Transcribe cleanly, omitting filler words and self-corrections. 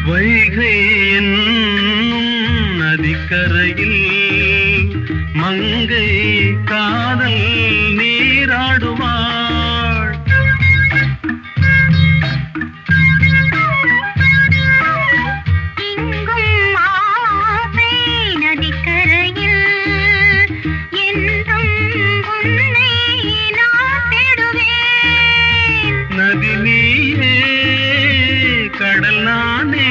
வைகை என்னும் நதிக்கரையில் மங்கை காதல் நீராடுவாள். இங்கும் ஆசை நதிக்கரையில் என்றும் உன்னை நான் தேடுவேன். நதி நீயே கடல் நானே